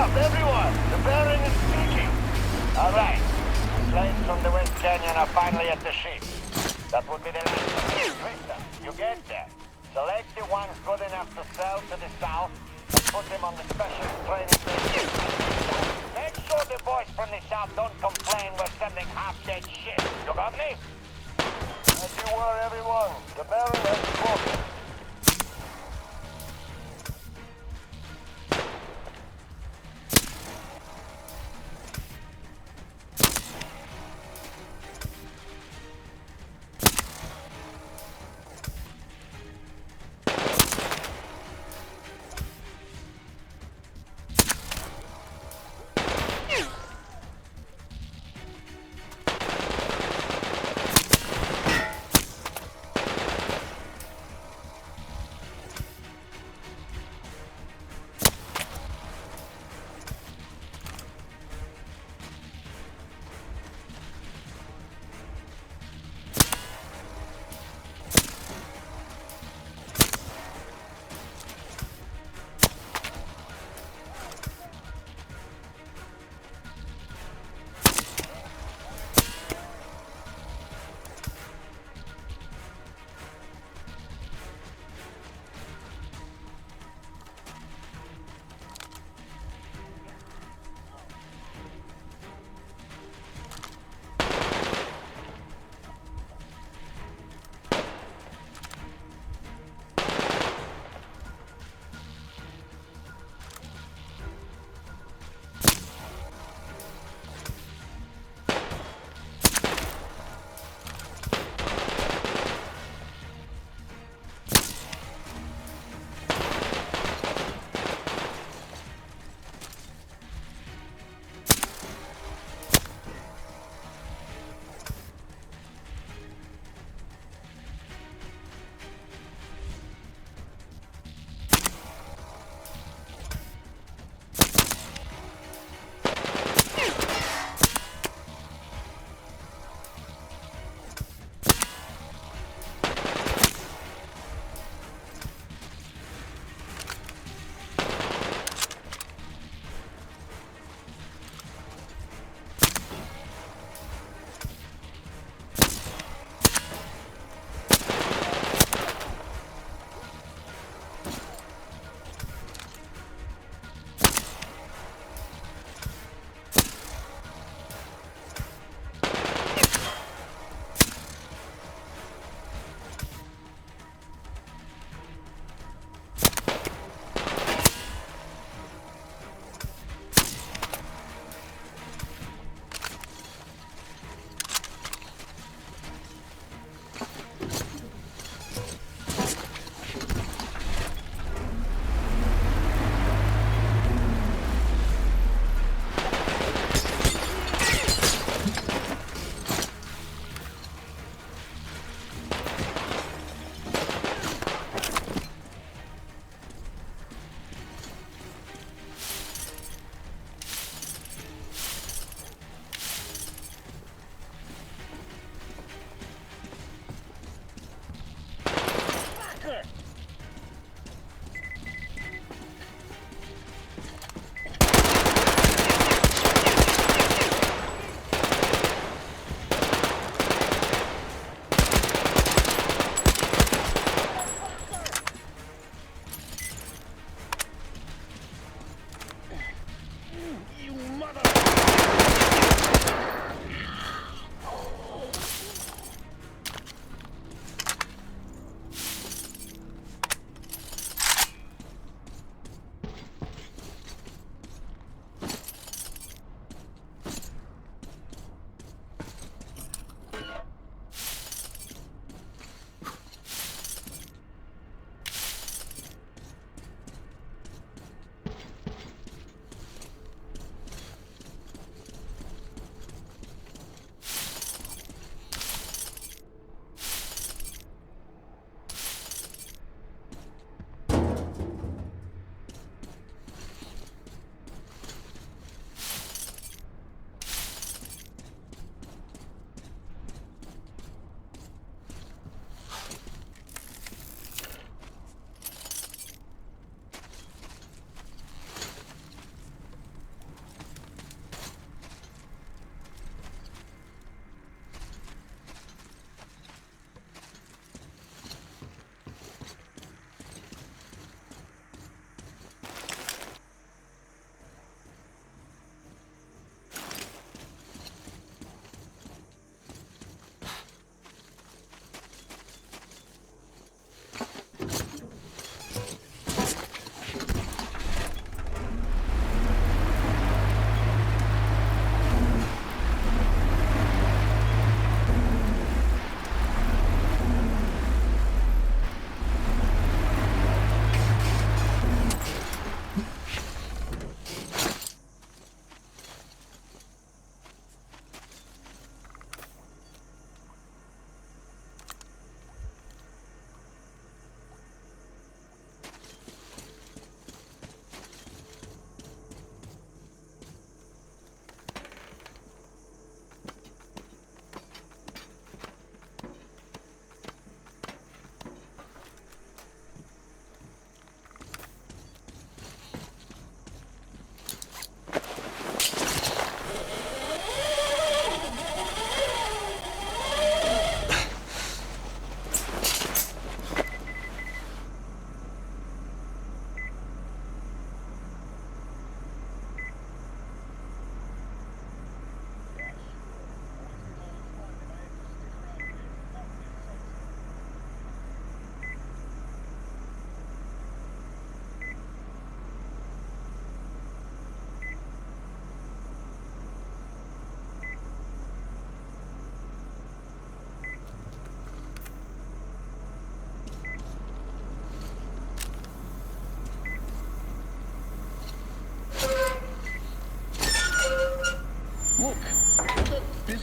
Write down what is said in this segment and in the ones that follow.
up, everyone! The bearing is speaking! Alright. Planes from the West Canyon are finally at the ship. That would be the last. Tristan, you get there. Select the ones good enough to sell to the south and put them on the special training base. Make sure the boys from the south don't complain we're sending half-dead shit. You got me? As you were, everyone. The bearing has spoken.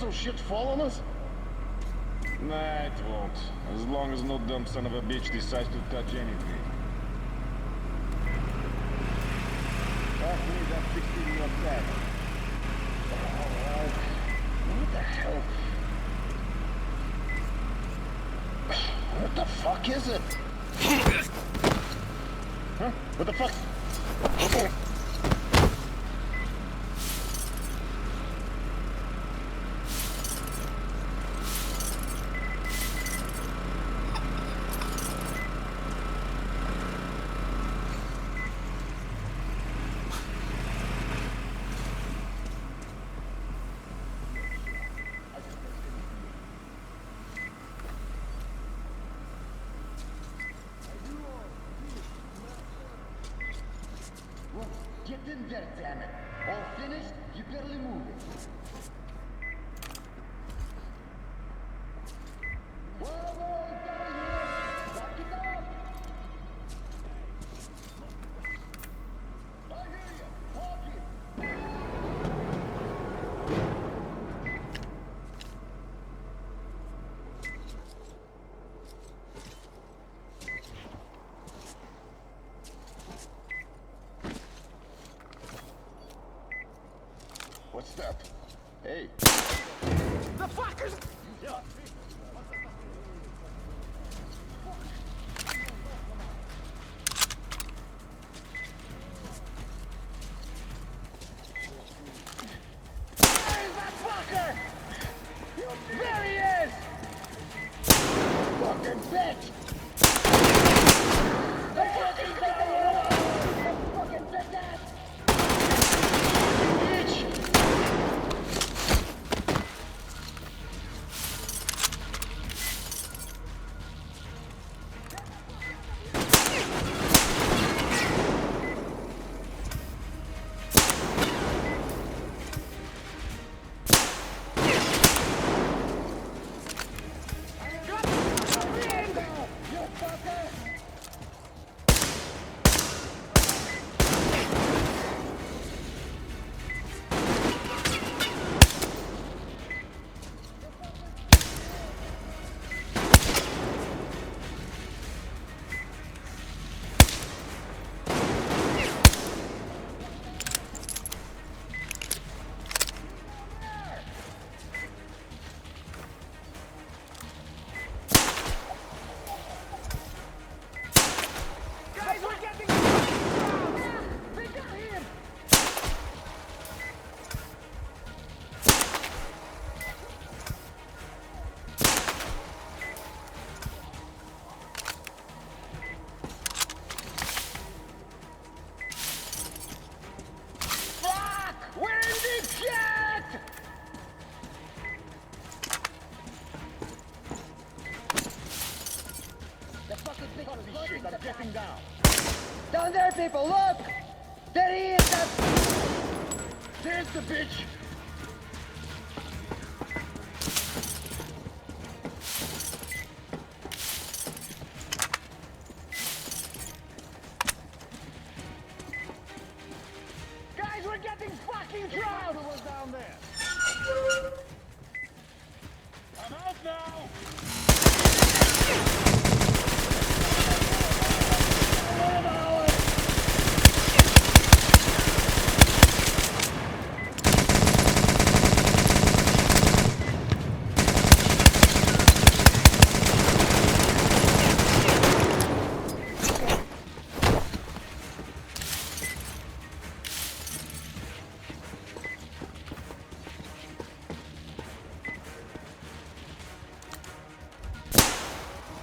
some shit following us? Nah, it won't. As long as no dumb son of a bitch decides to touch anything. Actually, that 16-year-old back. Alright. What the hell? What the fuck is it? Huh? What the fuck? Get in there, damn it! All finished? You barely moving. Whoa, whoa, down here! Back it up! I hear you! Walking! What's that? Hey! The fuckers! Yeah. Where is that fucker? There he is! Fucking bitch! The fucking guy! Fucking bitch ass! Bitch! I'm getting down. Down there, people, look! There he is! There's the bitch! Guys, we're getting fucking drowned! Who was down there? I'm out now!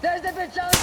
There's the bitch out there!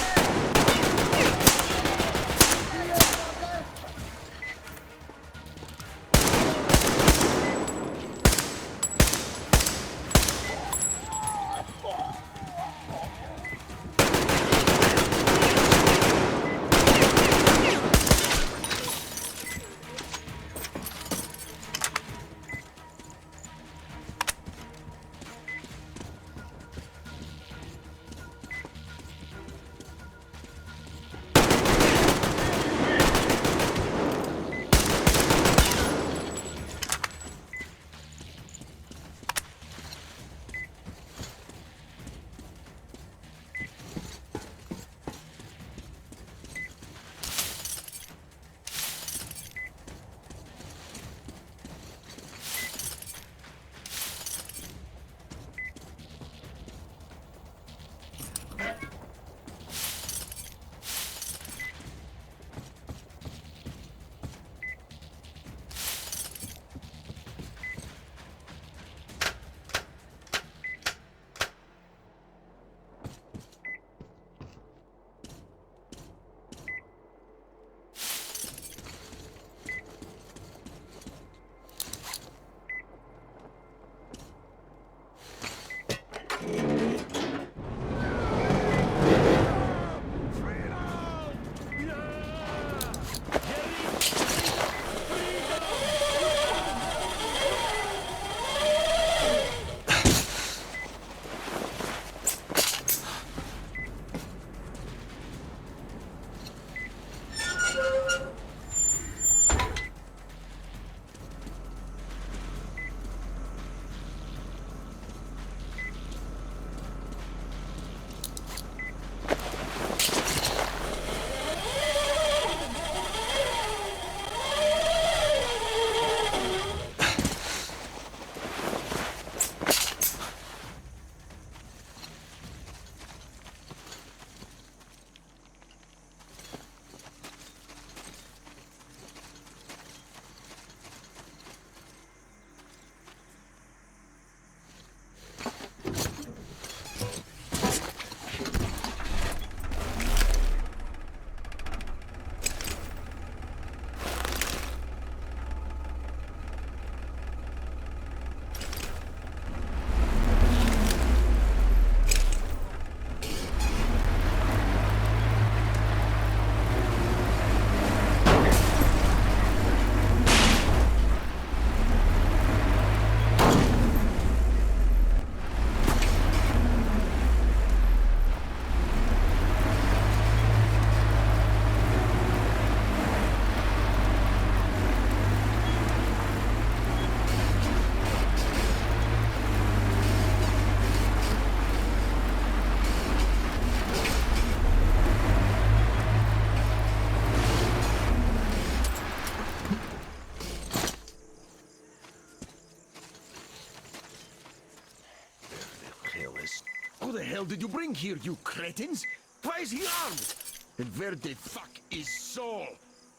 hell did you bring here, you cretins? Why is he armed? And where the fuck is Saul?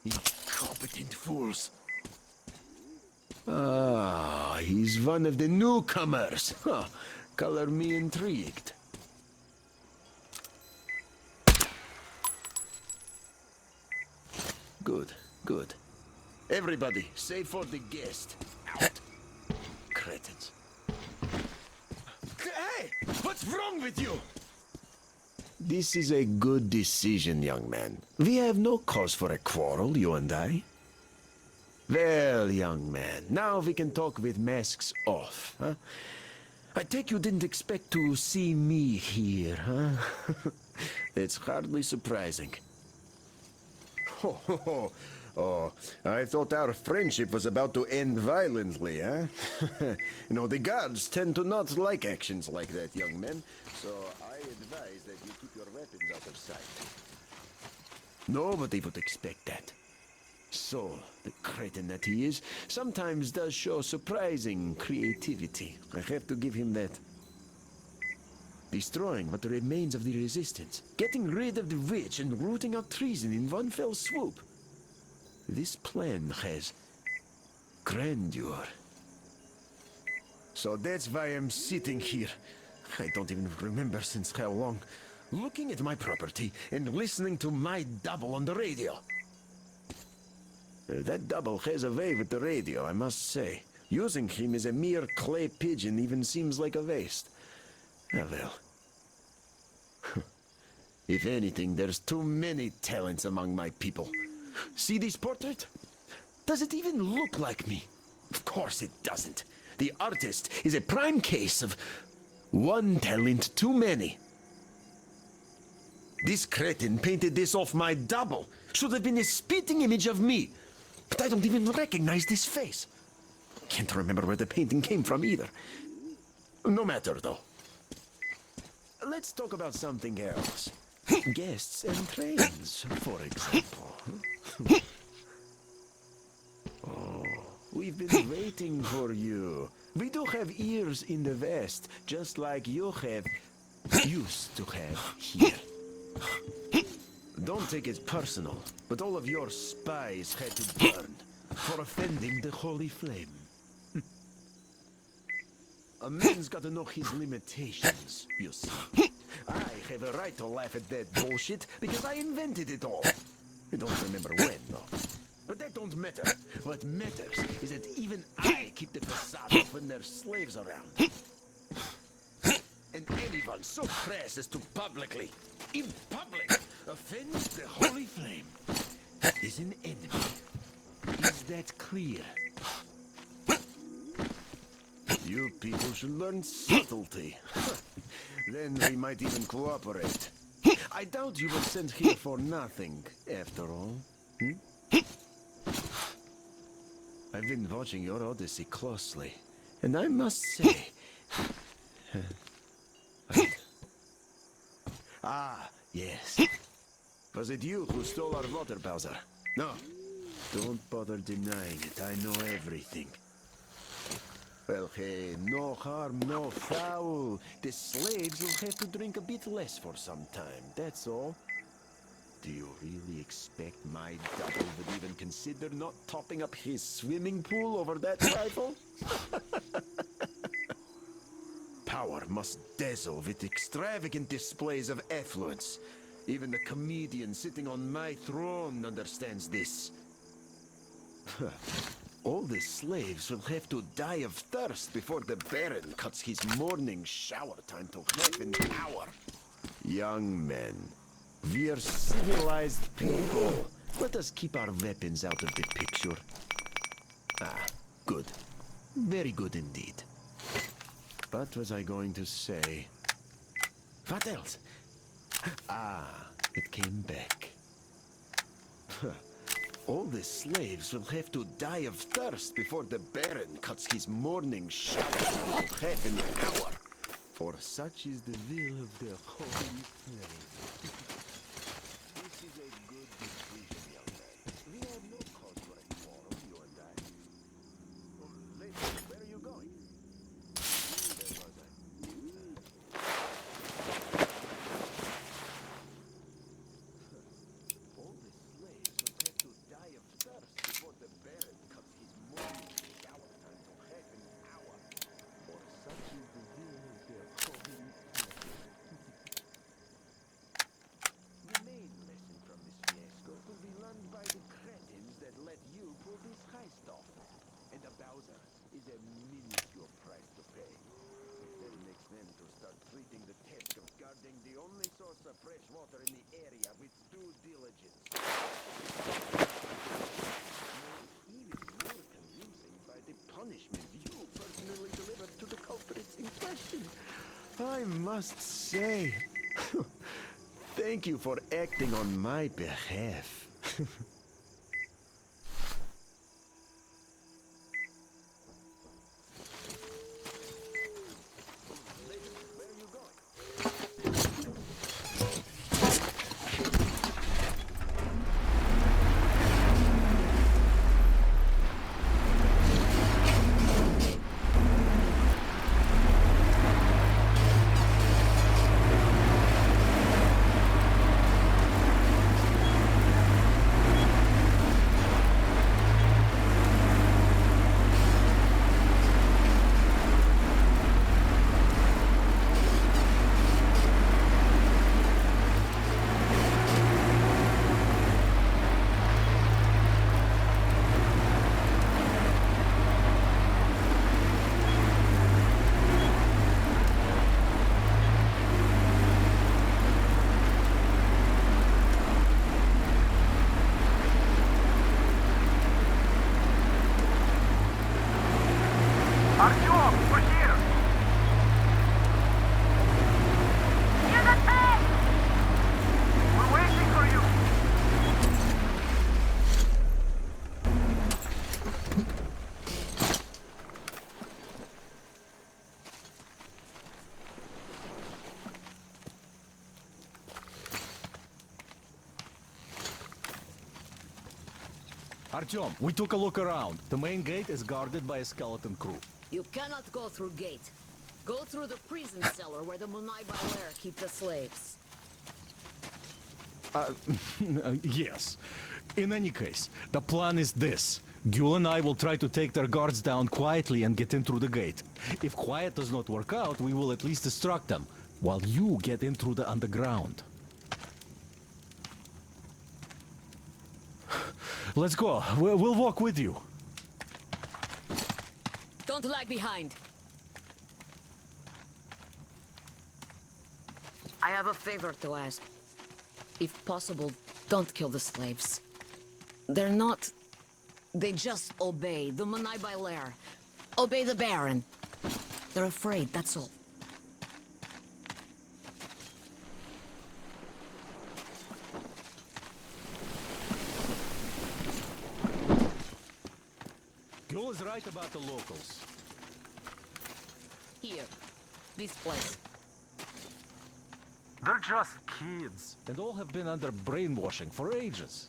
Incompetent fools. Ah, he's one of the newcomers. Huh. Color me intrigued. Good, good. Everybody, save for the guest. Out. Cretins. Hey! What's wrong with you? This is a good decision, young man. We have no cause for a quarrel, you and I. Well, young man, now we can talk with masks off, huh? I take you didn't expect to see me here, huh? It's hardly surprising. Oh, I thought our friendship was about to end violently, huh? You know, the guards tend to not like actions like that, young men. So I advise that you keep your weapons out of sight. Nobody would expect that. Saul, the cretin that he is, sometimes does show surprising creativity. I have to give him that. Destroying what remains of the resistance, getting rid of the witch and rooting out treason in one fell swoop. This plan has grandeur. So that's why I'm sitting here. I don't even remember since how long. Looking at my property and listening to my double on the radio. That double has a way with the radio, I must say. Using him as a mere clay pigeon even seems like a waste. Ah, well. If anything, there's too many talents among my people. See this portrait? Does it even look like me? Of course it doesn't. The artist is a prime case of one talent too many. This cretin painted this off my double. Should have been a spitting image of me. But I don't even recognize this face. Can't remember where the painting came from either. No matter, though. Let's talk about something else. Guests and trains, for example. Oh, we've been waiting for you. We do have ears in the West, just like you have used to have here. Don't take it personal, but all of your spies had to burn for offending the Holy Flame. A man's got to know his limitations, you see. I have a right to laugh at that bullshit because I invented it all. I don't remember when, though. But that don't matter. What matters is that even I keep the facade up when there's slaves around. And anyone so crass as to publicly, in public, offend the Holy Flame is an enemy. Is that clear? You people should learn subtlety. Then we might even cooperate. I doubt you were sent here for nothing, after all. I've been watching your Odyssey closely, and I must say... yes. Was it you who stole our water bowser? No. Don't bother denying it. I know everything. Well, hey, no harm, no foul. The slaves will have to drink a bit less for some time, that's all. Do you really expect my double would even consider not topping up his swimming pool over that rifle? Power must dazzle with extravagant displays of affluence. Even the comedian sitting on my throne understands this. All the slaves will have to die of thirst before the Baron cuts his morning shower time to half an hour. Young men, we are civilized people. Let us keep our weapons out of the picture. Ah, good. Very good indeed. What was I going to say? What else? Ah, it came back. All the slaves will have to die of thirst before the Baron cuts his morning shower to half an hour. For such is the will of the Holy Flame. This is a good decision, young man. We have no cause for a quarrel, you and I. Oh, lady, where are you going? There was is a minuscule price to pay. It then makes them to start treating the task of guarding the only source of fresh water in the area with due diligence. Even more convincing by the punishment you personally delivered to the culprits in question. I must say, thank you for acting on my behalf. Where are you going? Артем, we're here! Get the tank! We're waiting for you! Artyom, we took a look around. The main gate is guarded by a skeleton crew. You cannot go through gate. Go through the prison cellar where the Munai Bailer keep the slaves. Yes. In any case, the plan is this. Gül and I will try to take their guards down quietly and get in through the gate. If quiet does not work out, we will at least distract them, while you get in through the underground. Let's go. We'll walk with you. Don't lag behind. I have a favor to ask. If possible, don't kill the slaves. They're not... They just obey the Munai Bailer. Obey the Baron. They're afraid, that's all. Gül is right about the locals. Here. This place. They're just kids, and all have been under brainwashing for ages.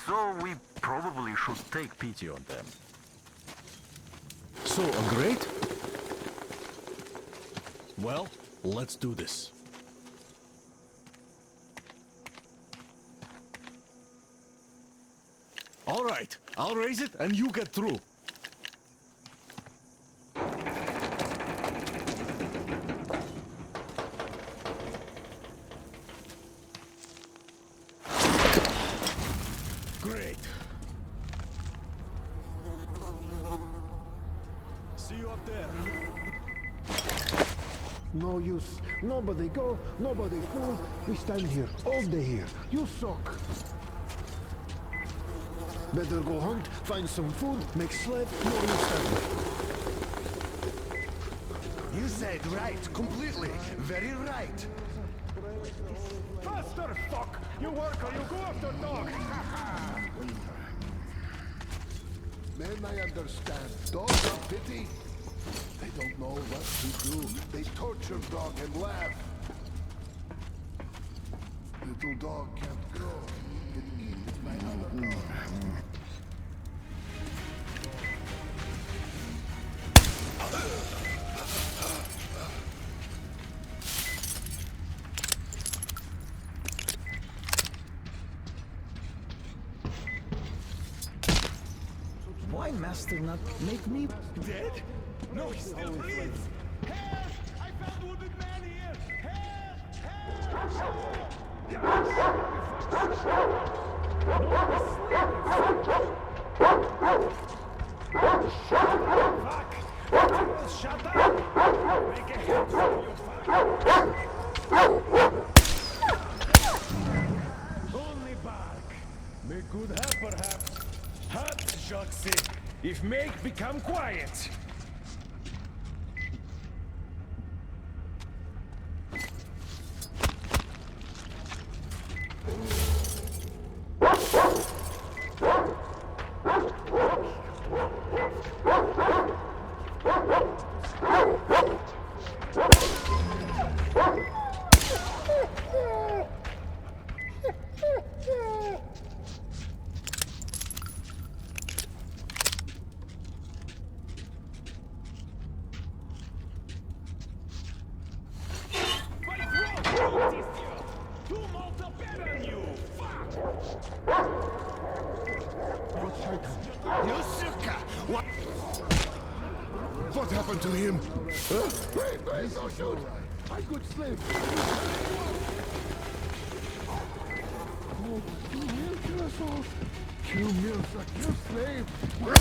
So we probably should take pity on them. So, a grate? Well, let's do this. All right, I'll raise it and you get through. Great. See you up there. No use. Nobody go, nobody fool. We stand here, all day here. You suck. Better go hunt, find some food, make slave, no stand. You said right, completely. Very right. Faster, fuck! You work or you go after dog! Men, I understand. Dogs are pity. They don't know what to do. They torture dog and laugh. Little dog can't grow. It eats my other dog. Why master not make me dead? No, he still breathes! Help! I found wounded man here! Help! Make good help, perhaps. Hut, Joxy. If make become quiet. What happened to him? Wait, don't shoot! I could slip! Oh, he'll kill us all! Kill Mirza, kill slave! The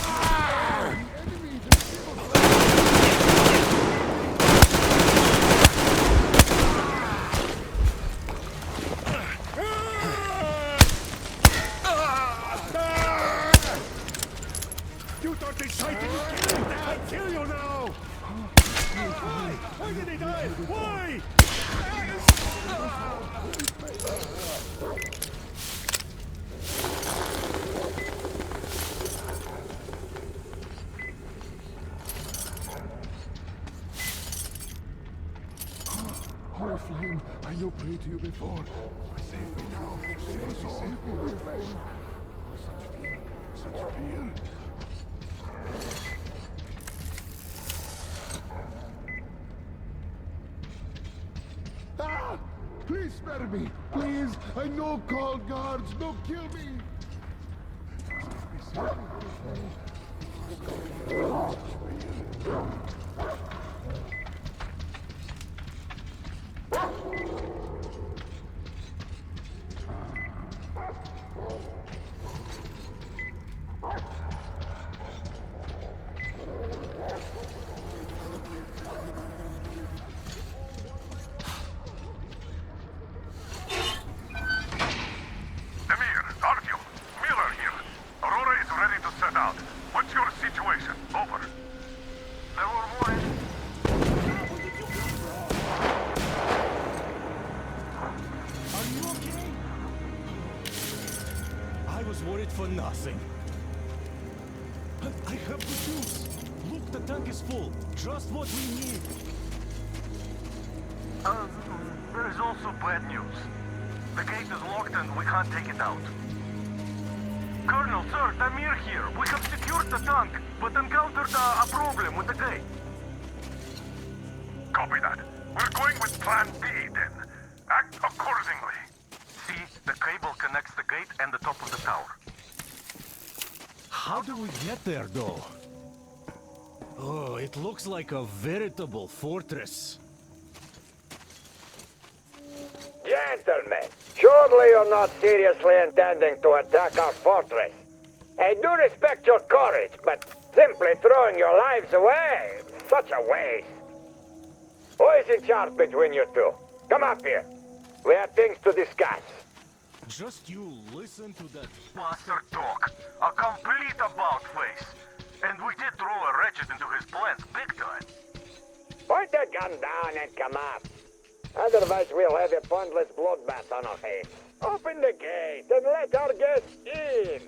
enemy, the You thought they tried to kill me? I kill you now! Why? Why did he die? Why? Holy Flame, I know prayed to you before. Save me now. Save me, Holy Flame. Such fear. Ah! Please spare me. Please. I know call guards. No kill me. Save me, Holy Flame. For nothing. I have the juice. Look, the tank is full. Just what we need. There is also bad news. The gate is locked and we can't take it out. Colonel, sir, Tamir here. We have secured the tank, but encountered a problem with the gate. Copy that. We're going with Plan B, then. Act accordingly. See, the cable connects the gate and the top of the tower. How do we get there, though? Oh, it looks like a veritable fortress. Gentlemen, surely you're not seriously intending to attack our fortress. I do respect your courage, but simply throwing your lives away, such a waste. Who is in charge between you two? Come up here. We have things to discuss. Just you listen to that. Master talk. A complete about-face. And we did throw a wretched into his plans big time. Point that gun down and come up. Otherwise we'll have a pointless bloodbath on our hands. Open the gate and let our guests in.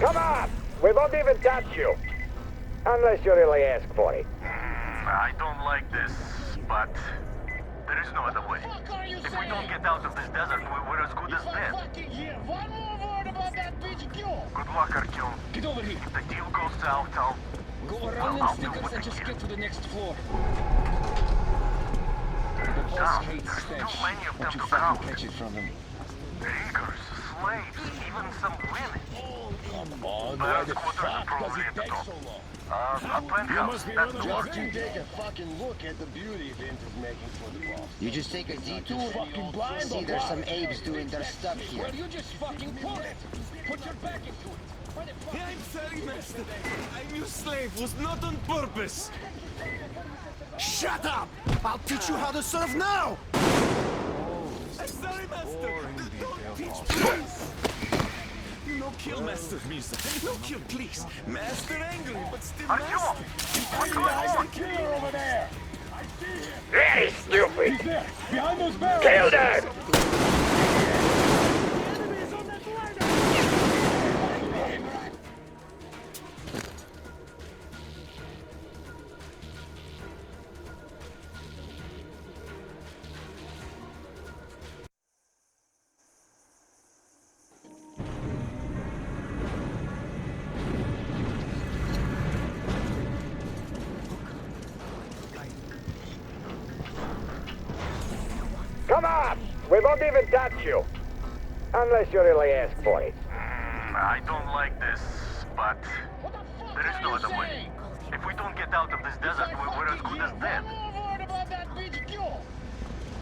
Come on! We won't even touch you. Unless you really ask for it. I don't like this, but there is no other way. If we don't get out of this desert, we're as good as dead. One more word about that bitch Gil. Good luck, Artyom. Get over here. If the deal goes south, I'll... Go around Well, in I'll do stickers what and I just can. get to the next floor. Damn, there's too many of them to count. Catch it from them. Riggers, slaves, even some women. Come on, why the fuck does it take so long? A penthouse, that's the Just work. you take a fucking look at the beauty Vince is making for the boss. You just take a detour. Fucking blind See, or there's what? some apes doing their stuff here. Well, you just fucking put it. Put your back into it. I'm sorry, master. I'm your slave. Was not on purpose. Shut up! I'll teach you how to serve now! I'm sorry, master. Don't teach, please. No kill, master. No kill, please. Master angry, but still Artyom, master. what's going on? Killer over there! Very stupid! He's there! Behind those barrels! Kill them! Come on! We won't even touch you. Unless you really ask for it. I don't like this, but there is no other way. If we don't get out of this desert, we're as good as dead.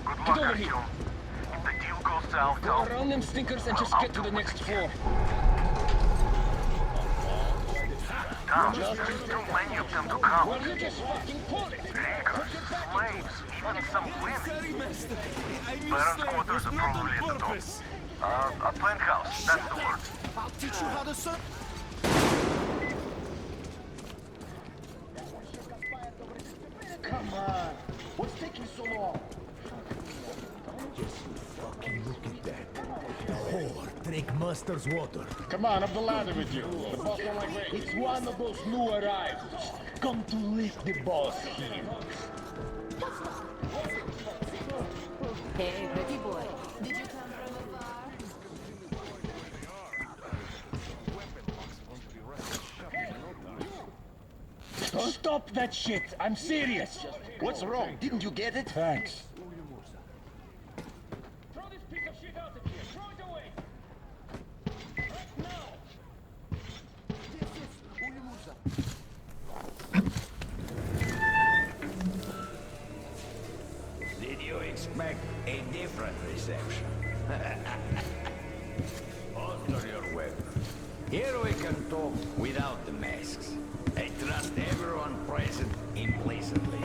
Good luck, Artyom. If the deal goes south, Go around them stinkers and just get to the next floor. Tom, there's too many of them to count. Well, you just fucking pull it. Niggers, slaves, even some women. Sorry, master. I'm your Parents' slave. quarters Was are not probably on at the top. purpose. A penthouse, that's the word. I'll teach you how to serve. Come on. What's taking so long? Just fucking look at that. The whore drink master's water. Come on, up the ladder with you. The boss don't like wait. It's one of those new arrivals. Come to lift the boss here. Hey, pretty boy. Did you come from afar? Stop that shit. I'm serious. What's wrong? Didn't you get it? Thanks. Throw this piece of shit out of here. Throw it away. Right now. Did you expect a different reception? Under your weapon. Here we can talk without the masks. I trust everyone present implicitly.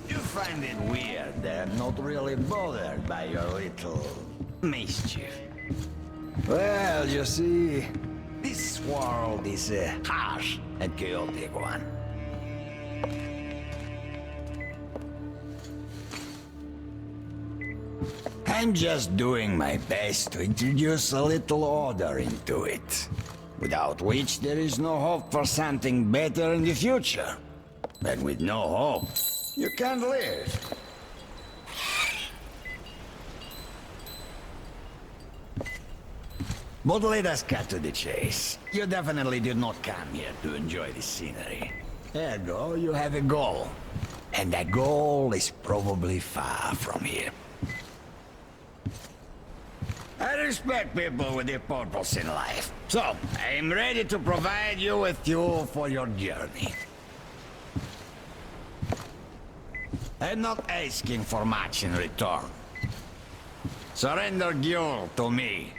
You find it weird that I'm not really bothered by your little mischief. Well, you see, this world is a harsh and chaotic one. I'm just doing my best to introduce a little order into it, without which there is no hope for something better in the future. And with no hope, you can't live. But let us cut to the chase. You definitely did not come here to enjoy the scenery. Ergo, you have a goal. And that goal is probably far from here. I respect people with a purpose in life. So, I'm ready to provide you with fuel for your journey. I'm not asking for much in return. Surrender Gyul to me.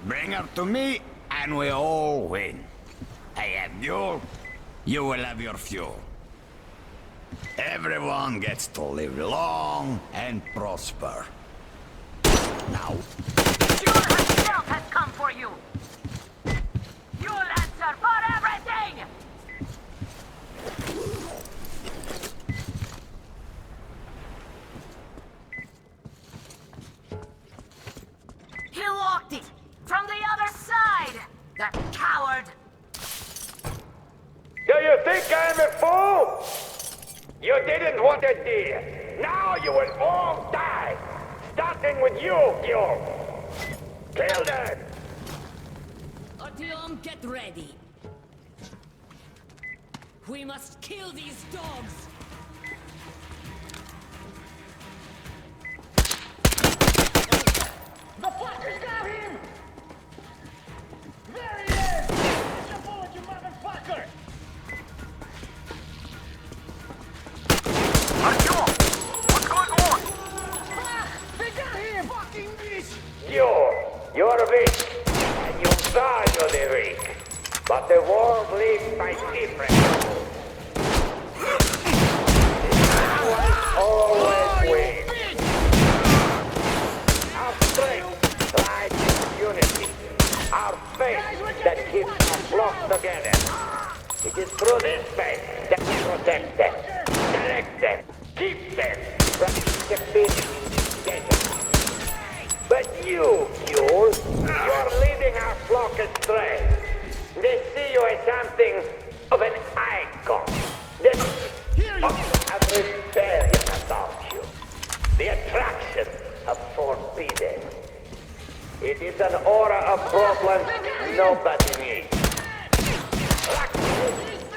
Bring her to me, and we all win. I have Gyul, you will have your fuel. Everyone gets to live long and prosper. Now, Gyul herself has come for you! You'll answer for everything! He locked it! From the other side! That coward! Do you think I'm a fool? You didn't want a deal. Now you will all die. Starting with you, Gyul. Kill them! Artyom, get ready. We must kill these dogs. The fuckers got him! There he is! Get your bullet, you motherfucker! Artyom, what's going on? Ah! They got him! saw you, the weak, but the world lives by different rules. Always win. Our strength lies in unity. Our faith that keeps our flock together. It is through this faith that we protect them, direct them, keep them from defeating danger. But you, Mule, you're leading our flock astray. They see you as something of an icon. They have rebellion about you. The attraction of forbidden. It is an aura of problems nobody needs. Luckily,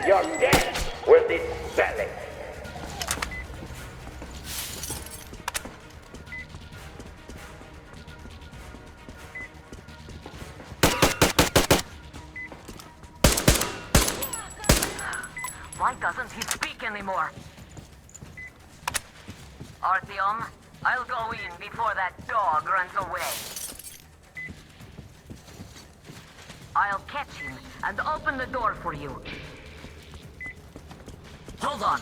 your death will dispel it. Why doesn't he speak anymore? Artyom, I'll go in before that dog runs away. I'll catch him and open the door for you. Hold on.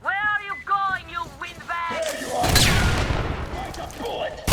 Where are you going, you windbag? There you are! Like a bullet!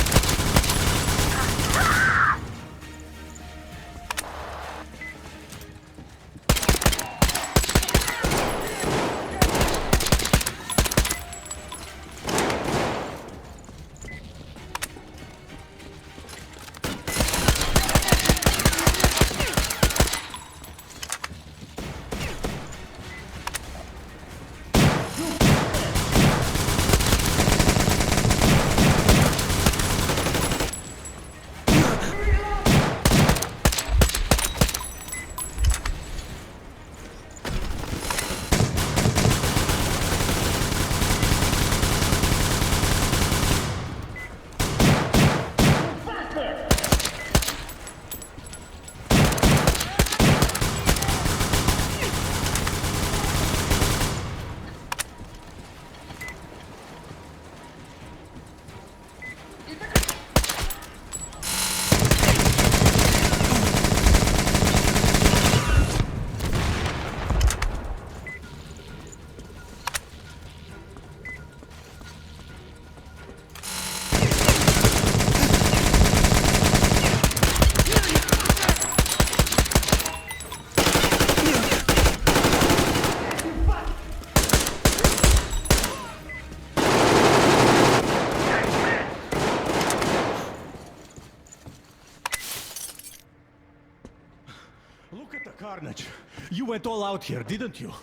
Look at the carnage. You went all out here, didn't you?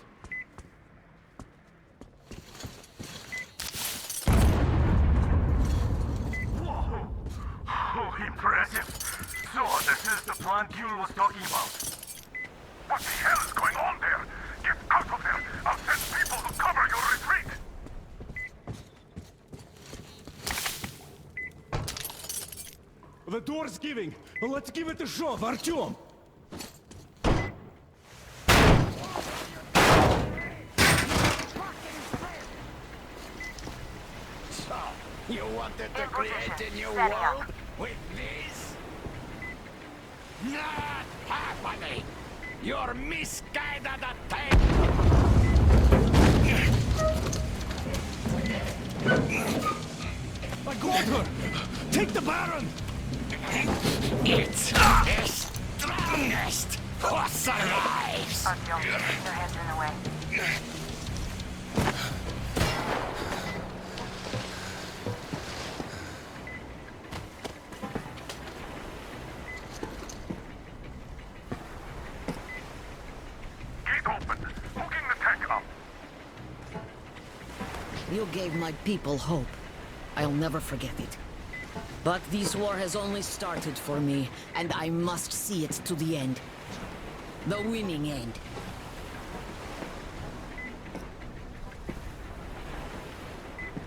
Whoa! Oh, impressive! So, this is the plant Yule was talking about. What the hell is going on there? Get out of there! I'll send people to cover your retreat! The door's giving. Let's give it a shove, Artyom. So, you wanted to create a new world with this? Not happening! Your misguided attempt! I got her! Take the Baron! It's the strongest who survives! Artyom, your hands in the way. Gate open! Hooking the tank up! You gave my people hope. I'll never forget it. But this war has only started for me, and I must see it to the end. The winning end.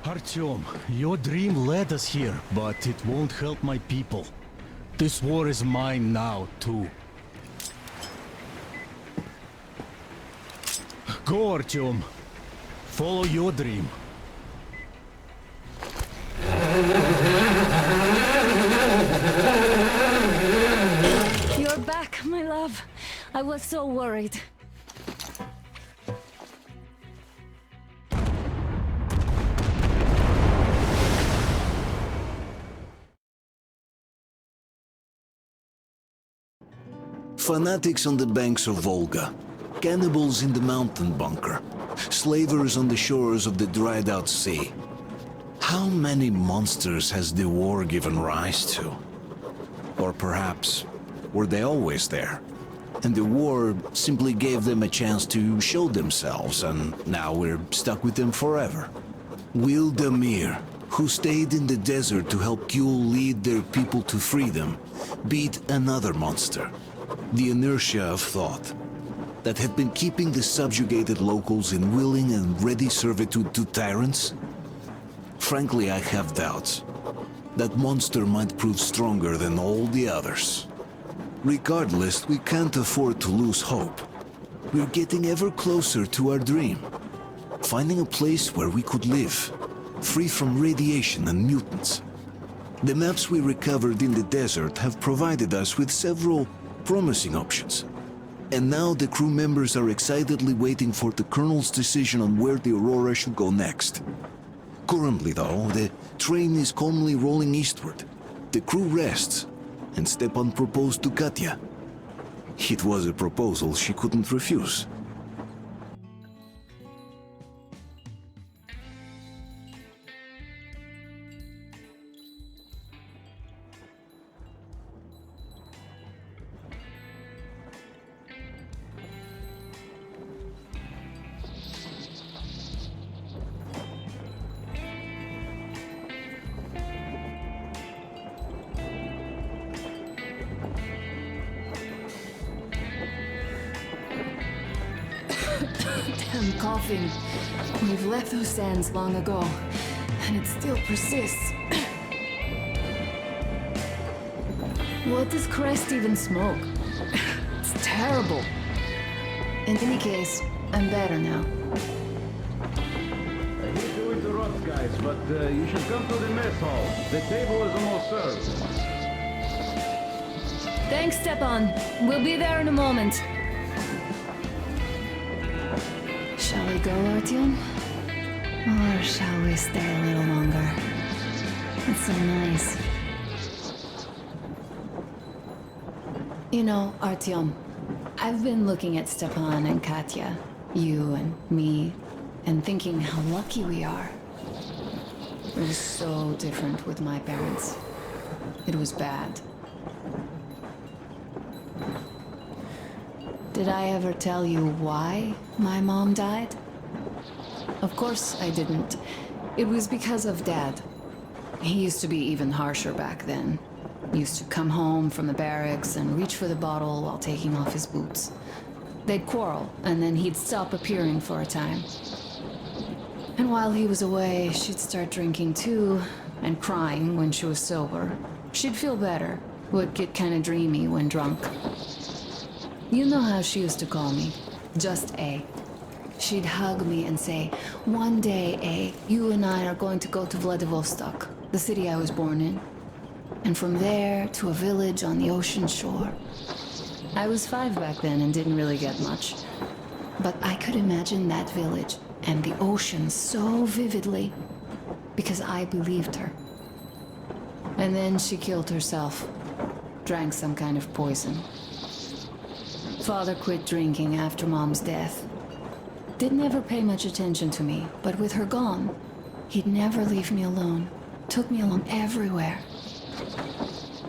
Artyom, your dream led us here, but it won't help my people. This war is mine now, too. Go, Artyom. Follow your dream. You're back, my love. I was so worried. Fanatics on the banks of Volga, cannibals in the mountain bunker, slavers on the shores of the dried-out sea. How many monsters has the war given rise to? Or perhaps, were they always there? And the war simply gave them a chance to show themselves, and now we're stuck with them forever. Will Damir, who stayed in the desert to help Gül lead their people to freedom, beat another monster? The inertia of thought that had been keeping the subjugated locals in willing and ready servitude to tyrants? Frankly, I have doubts. That monster might prove stronger than all the others. Regardless, we can't afford to lose hope. We're getting ever closer to our dream. Finding a place where we could live, free from radiation and mutants. The maps we recovered in the desert have provided us with several promising options. And now the crew members are excitedly waiting for the Colonel's decision on where the Aurora should go next. Currently, though, the train is calmly rolling eastward. The crew rests, and Stepan proposed to Katya. It was a proposal she couldn't refuse. I'm coughing. We've left those sands long ago, and it still persists. What does Crest even smoke? It's terrible. In any case, I'm better now. I hate to interrupt, guys, but you should come to the mess hall. The table is almost served. Thanks, Stepan. We'll be there in a moment. Shall we go, Artyom? Or shall we stay a little longer? It's so nice. You know, Artyom, I've been looking at Stepan and Katya, you and me, and thinking how lucky we are. It was so different with my parents. It was bad. Did I ever tell you why my mom died? Of course I didn't. It was because of Dad. He used to be even harsher back then. He used to come home from the barracks and reach for the bottle while taking off his boots. They'd quarrel, and then he'd stop appearing for a time. And while he was away, she'd start drinking too, and crying when she was sober. She'd feel better, would get kinda dreamy when drunk. You know how she used to call me? Just A. She'd hug me and say, "One day, A, you and I are going to go to Vladivostok, the city I was born in. And from there to a village on the ocean shore." I was 5 back then and didn't really get much. But I could imagine that village and the ocean so vividly because I believed her. And then she killed herself. Drank some kind of poison. Father quit drinking after Mom's death. Didn't ever pay much attention to me, but with her gone, he'd never leave me alone. Took me along everywhere.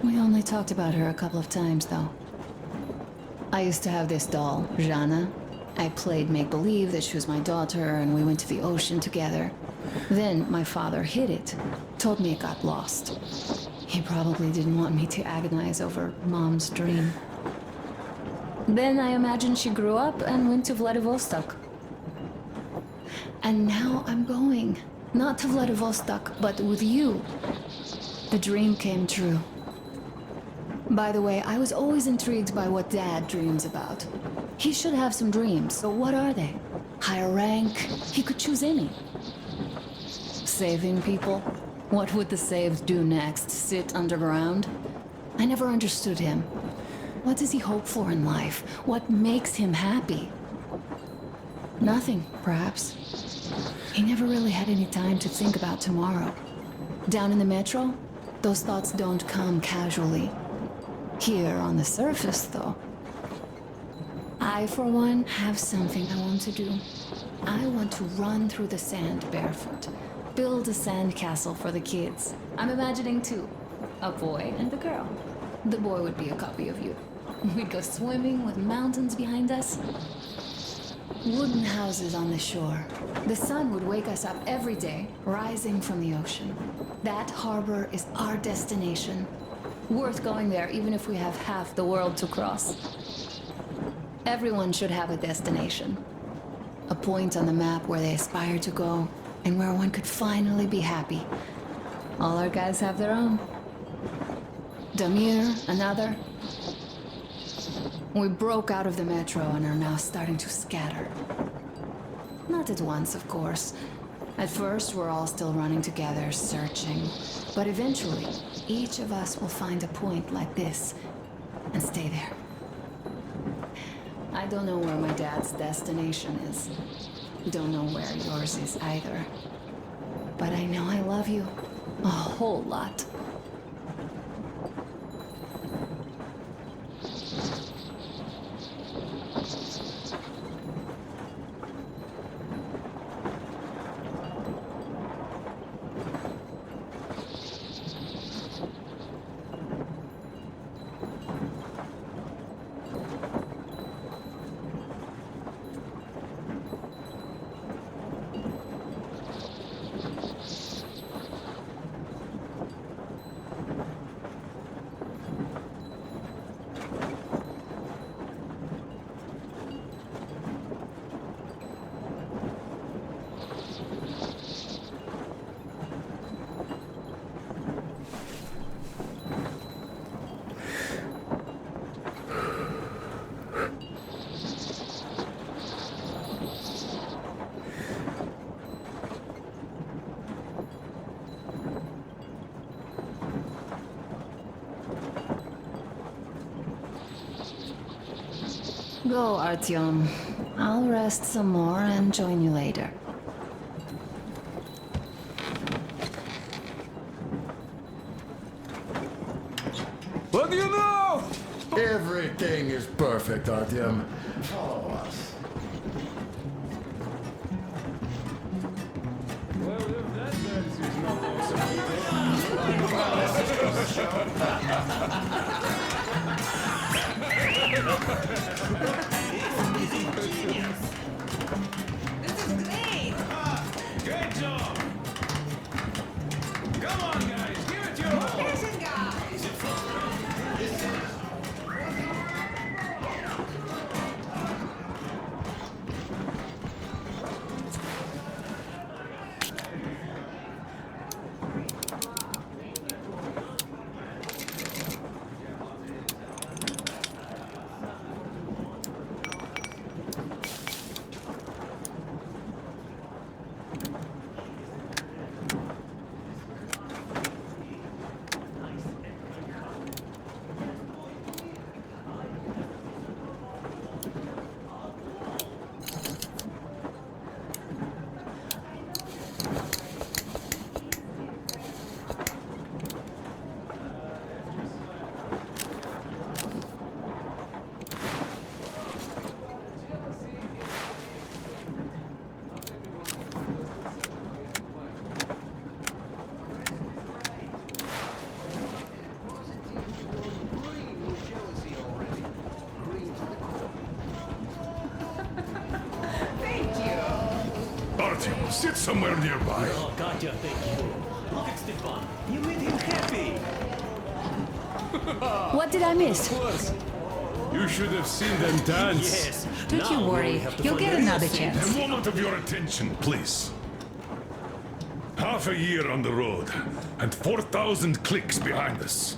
We only talked about her a couple of times, though. I used to have this doll, Jana. I played make-believe that she was my daughter, and we went to the ocean together. Then my father hid it, told me it got lost. He probably didn't want me to agonize over Mom's dream. Then I imagined she grew up and went to Vladivostok. And now I'm going. Not to Vladivostok, but with you. The dream came true. By the way, I was always intrigued by what Dad dreams about. He should have some dreams, so what are they? higher rank. He could choose any. Saving people? What would the saved do next? Sit underground? I never understood him. What does he hope for in life? What makes him happy? Nothing, perhaps. He never really had any time to think about tomorrow. Down in the metro, those thoughts don't come casually. Here on the surface, though. I, for one, have something I want to do. I want to run through the sand barefoot. Build a sandcastle for the kids. I'm imagining two. A boy and a girl. The boy would be a copy of you. We'd go swimming with mountains behind us. Wooden houses on the shore. The sun would wake us up every day, rising from the ocean. That harbor is our destination. Worth going there even if we have half the world to cross. Everyone should have a destination. A point on the map where they aspire to go, and where one could finally be happy. All our guys have their own. Damir, another. We broke out of the metro and are now starting to scatter. Not at once, of course. At first, we're all still running together, searching. But eventually, each of us will find a point like this and stay there. I don't know where my dad's destination is. Don't know where yours is either. But I know I love you a whole lot. Go, Artyom. I'll rest some more and join you later. What do you know? Everything is perfect, Artyom. Follow us. This is great! Great job! Come on, guys, give it your all! Listen, guys! Artyom, sit somewhere nearby. Oh, Katya, thank you. Look at Stepan. You made him happy. What did I miss? You should have seen them dance. Yes. Don't Now you we worry. have to You'll find get the real another thing. chance. A moment of your attention, please. Half a year on the road, and 4,000 clicks behind us.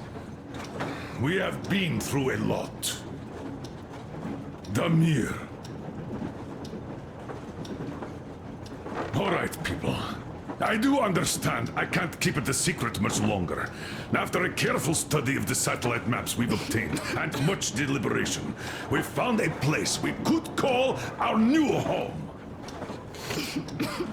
We have been through a lot. Damir. All right, people. I do understand I can't keep it a secret much longer. After a careful study of the satellite maps we've obtained, and much deliberation, we've found a place we could call our new home.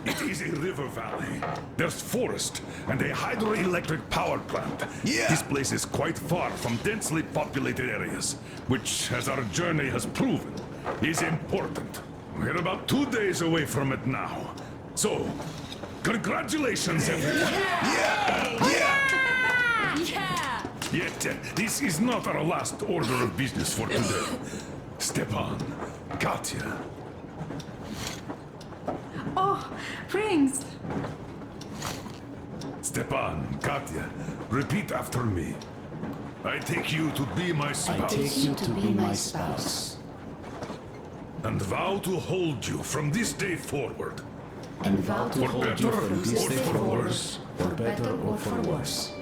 It is a river valley. There's forest and a hydroelectric power plant. Yeah. This place is quite far from densely populated areas, which, as our journey has proven, is important. We're about 2 days away from it now. So, congratulations, everyone! Yeah! Yet, this is not our last order of business for today. Stepan, Katya, Oh, rings! Stepan, Katya, repeat after me. I take you to be my spouse. I take you to be my spouse. And vow to hold you from this day forward. And vow to For hold you better from this or day for forward, worse. for better or for worse.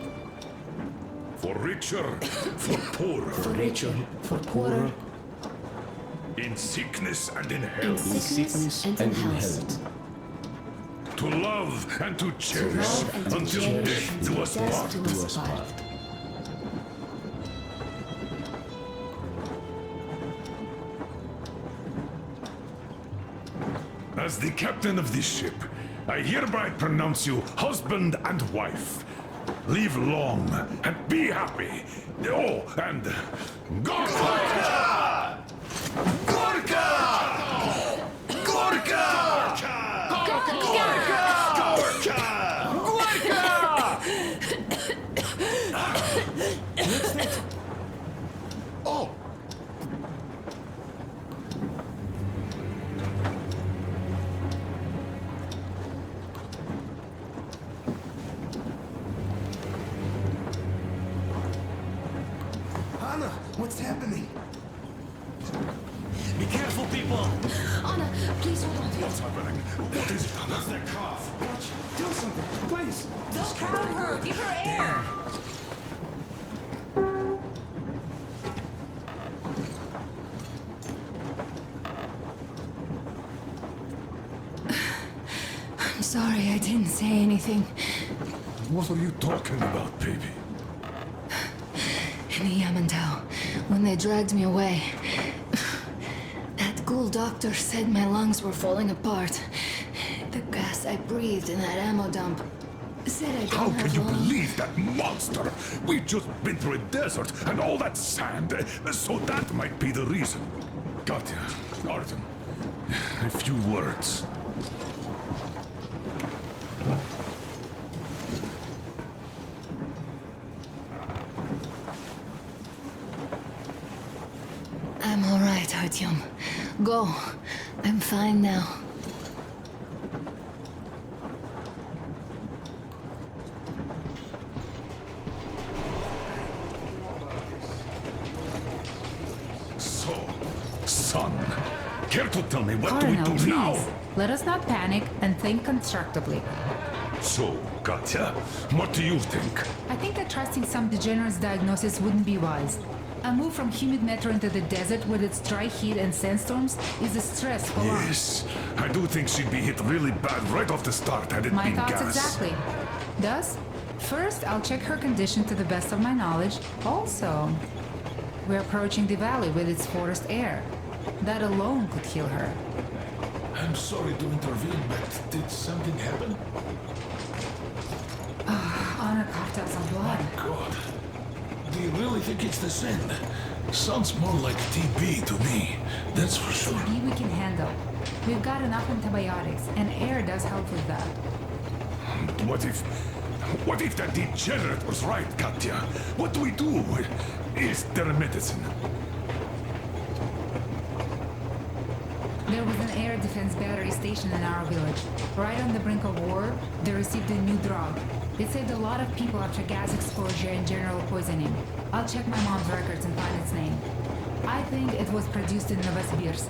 For richer, for poorer. For richer, for poorer, In sickness and in in health. sickness and in health. To love and to To cherish love and to until cherish death do us death part. do us part. As the captain of this ship, I hereby pronounce you husband and wife. Live long and be happy. Oh, and Gorka! Gorka! Gorka! Oh! Anna, what's happening? Be careful, people! Anna, please hold on. What's happening? What is it? That's their cough. Do something, please. Don't crowd her! Give her air! I'm sorry I didn't say anything. What are you talking about, baby? In the Yamantau, when they dragged me away, that ghoul doctor said my lungs were falling apart. The gas I breathed in that ammo dump said I How don't can have you long. believe that monster? We've just been through a desert and all that sand, so that might be the reason. Katya, Artem, a few words. I'm all right, Artyom. Go. I'm fine now. So, son, care to tell me what do we Colonel, do now? please, let us not panic and think constructively. So, Katya, what do you think? I think that trusting some degenerate's diagnosis wouldn't be wise. A move from humid metro into the desert with its dry heat and sandstorms is a stress for lungs. Yes, I do think she'd be hit really bad right off the start had it My been thoughts gas. exactly. Thus, first I'll check her condition to the best of my knowledge. Also, we're approaching the valley with its forest air. That alone could heal her. I'm sorry to intervene, but did something happen? Anna coughed up some blood. God. Do you really think it's the sand? Sounds more like TB to me, that's for sure. TB we can handle. We've got enough antibiotics, and air does help with that. What if that degenerate was right, Katya? What do we do? Is there a medicine? There was an air defense battery station in our village. Right on the brink of war, they received a new drug. It saved a lot of people after gas exposure and general poisoning. I'll check my mom's records and find its name. I think it was produced in Novosibirsk.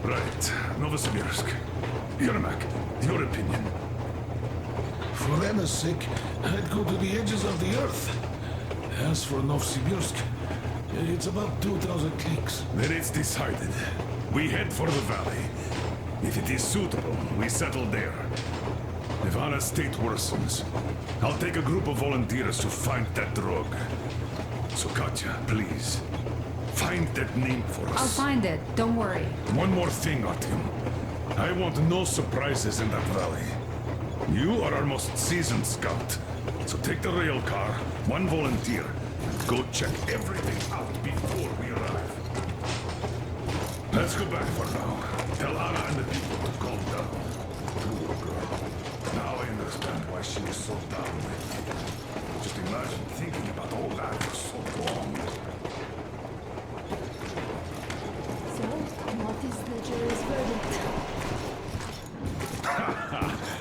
Right, Novosibirsk. Yermak, your opinion? For Anna's sake, I'd go to the edges of the earth. As for Novosibirsk, it's about 2,000 clicks. Then it's decided. We head for the valley. If it is suitable, we settle there. If Anna's state worsens, I'll take a group of volunteers to find that drug. So Katya, please, find that name for us. I'll find it. Don't worry. One more thing, Artyom. I want no surprises in that valley. You are our most seasoned scout. So take the rail car, one volunteer, and go check everything out before we arrive. Let's go back for now. Tell Anna and the people to calm down. Poor girl. Now I understand why she was so down. Just imagine thinking about all that for so long. So, what is the jury's verdict?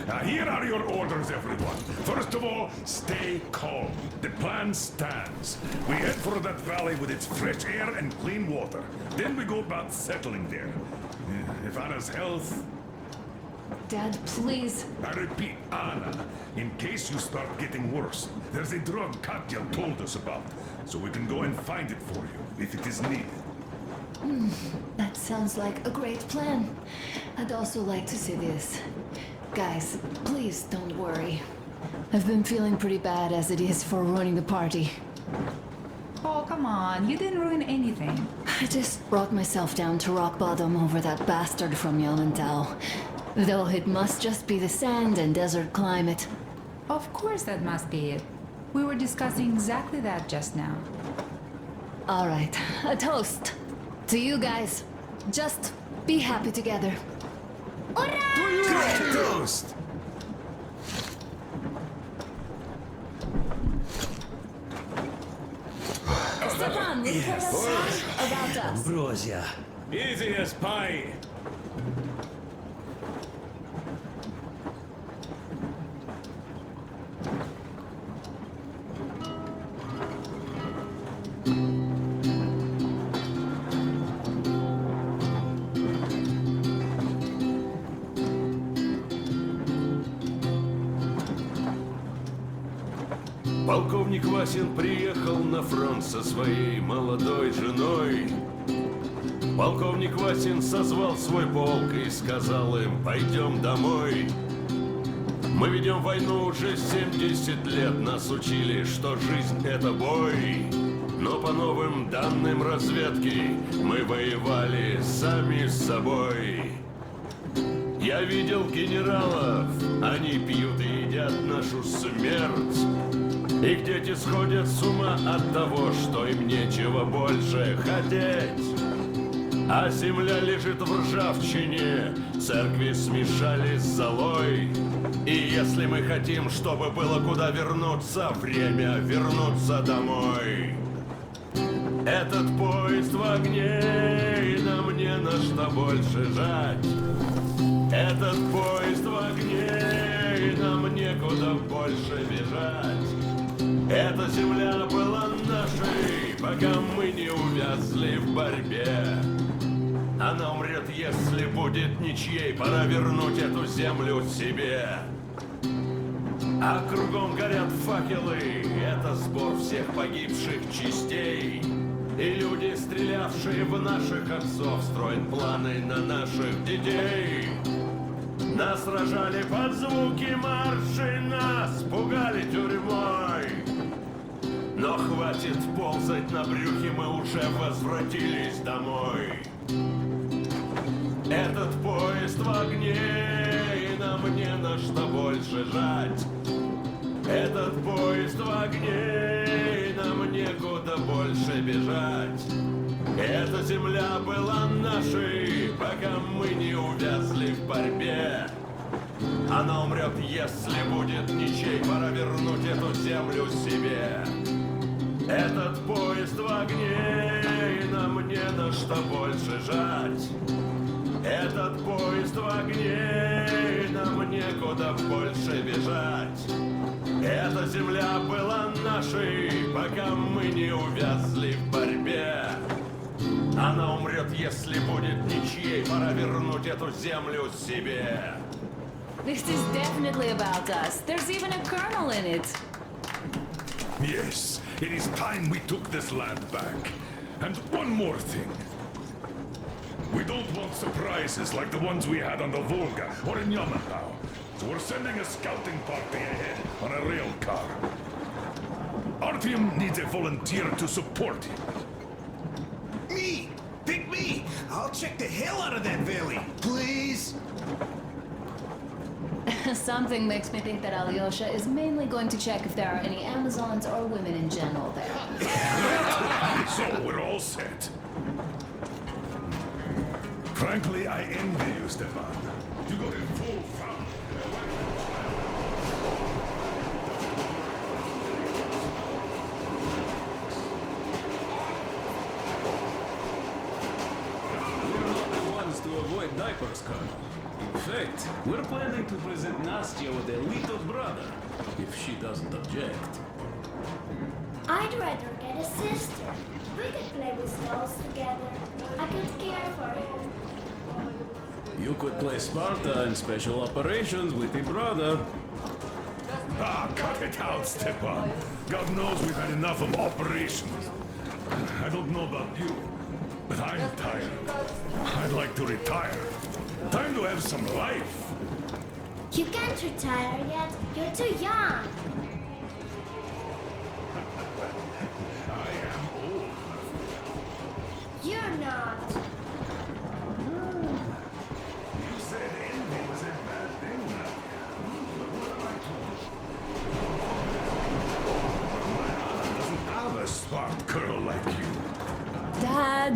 Now here are your orders, everyone. First of all, stay calm. The plan stands. We head for that valley with its fresh air and clean water. Then we go about settling there. If Anna's health... Dad, please. I repeat, Anna, in case you start getting worse, there's a drug Katya told us about, so we can go and find it for you, if it is needed. That sounds like a great plan. I'd also like to say this. Guys, please don't worry. I've been feeling pretty bad as it is for ruining the party. Oh, come on. You didn't ruin anything. I just brought myself down to rock bottom over that bastard from Yellental. Though it must just be the sand and desert climate. Of course that must be it. We were discussing exactly that just now. All right, a toast. To you guys. Just be happy together. Toast! Stefan, will you tell us about us? Ambrosia. Easy as pie. Полковник Васин приехал на фронт со своей молодой женой. Полковник Васин созвал свой полк и сказал им: пойдем домой. Мы ведем войну уже 70 лет, нас учили, что жизнь это бой. Но по новым данным разведки мы воевали сами с собой. Я видел генералов, они пьют и едят нашу смерть. Их дети сходят с ума от того, что им нечего больше хотеть. А земля лежит в ржавчине, церкви смешали с золой. И если мы хотим, чтобы было куда вернуться, время вернуться домой. Этот поезд в огне, и нам не на что больше жать. Этот поезд в огне, и нам некуда больше бежать. Эта земля была нашей, пока мы не увязли в борьбе. Она умрет, если будет ничьей, пора вернуть эту землю себе. А кругом горят факелы, это сбор всех погибших частей. И люди, стрелявшие в наших отцов, строят планы на наших детей. Нас сражали под звуки маршей, нас пугали тюрьмой. Но хватит ползать на брюхе, мы уже возвратились домой. Этот поезд в огне, и нам не на что больше жать. Этот поезд в огне, и нам некуда больше бежать. Эта земля была нашей, пока мы не увязли в борьбе. Она умрет, если будет ничей, пора вернуть эту землю себе. Этот поезд в огне, и нам не на что больше жать. Этот поезд в огне, и нам некуда больше бежать. Эта земля была нашей, пока мы не увязли в борьбе. Она умрет, если будет ничьей, пора вернуть эту землю себе. This is definitely about us. There's even a colonel in it. Yes, It is time we took this land back. And one more thing. We don't want surprises like the ones we had on the Volga or in Yamato. So we're sending a scouting party ahead on a rail car. Artyom needs a volunteer to support him. Me! Pick me! I'll check the hell out of that valley. Please? Something makes me think that Alyosha is mainly going to check if there are any Amazons or women in general there. So we're all set. Frankly, I envy you, Stefan. You got in full fun. We're not the ones to avoid diapers, Colonel. In fact, we're planning to present Nastya with a little brother, if she doesn't object. I'd rather get a sister. We could play with dolls together. I could care for her. You could play Sparta in special operations with your brother. Ah, cut it out, Stepan. God knows we've had enough of operations. I don't know about you, but I'm tired. I'd like to retire. Time to have some life. You can't retire yet. You're too young. I am old. You're not. You said envy was a bad thing. But what am I to do? My honor doesn't have a smart girl like you. Dad!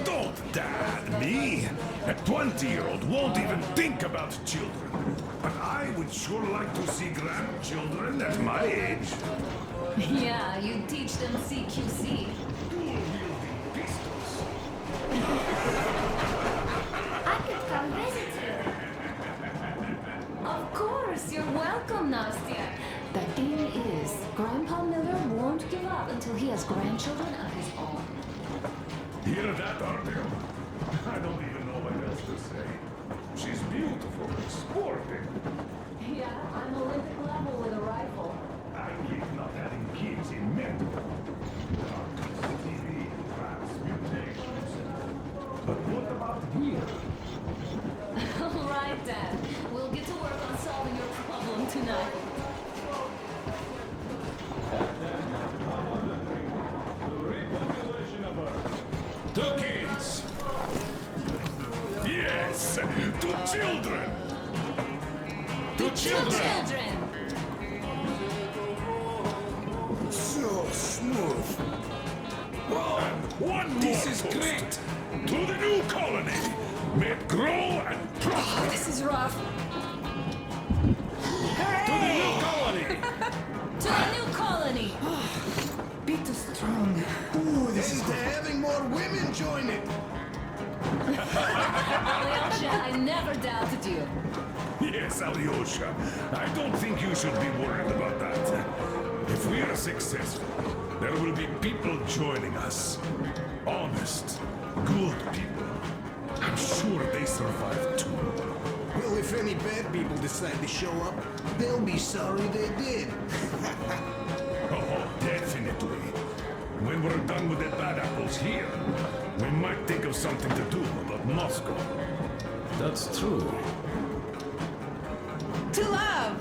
Don't dad me! A 20-year-old won't even think about children. But I would sure like to see grandchildren at my age. Yeah, you teach them CQC. Dual-wielding pistols. I could come visit you. Of course, you're welcome, Nastya. The thing is, Grandpa Miller won't give up until he has grandchildren of his own. Hear that, Artyom? I don't even know what else to say. She's beautiful, sporting. Yeah, I'm Olympic level with a rifle. I keep not having kids in mental. TV, rats, mutations. But what about here? All right, Dad. We'll get to work on solving your problem tonight. Two kids. Yes, two children. Two children. So smooth. And one more This is post. great. To the new colony. May it grow and prosper. This is rough. To the new colony. To the new colony! Bit strong. Ooh, this is to having more women join it. Alyosha, I never doubted you. Yes, Alyosha. I don't think you should be worried about that. If we are successful, there will be people joining us. Honest, good people. I'm sure they survive too. Well, if any bad people decide to show up, they'll be sorry they did. Oh, definitely. When we're done with the bad apples here, we might think of something to do about Moscow. That's true. To love!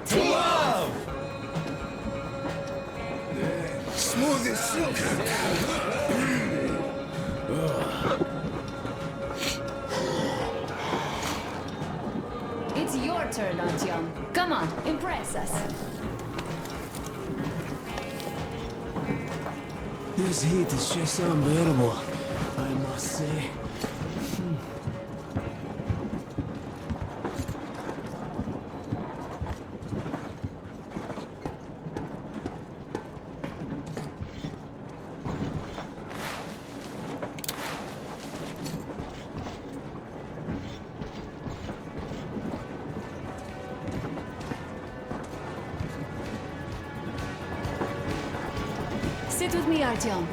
To love! Smooth as silk. It's your turn, Artyom. Come on, impress us. This heat is just unbearable, I must say. Sit with me, Artyom.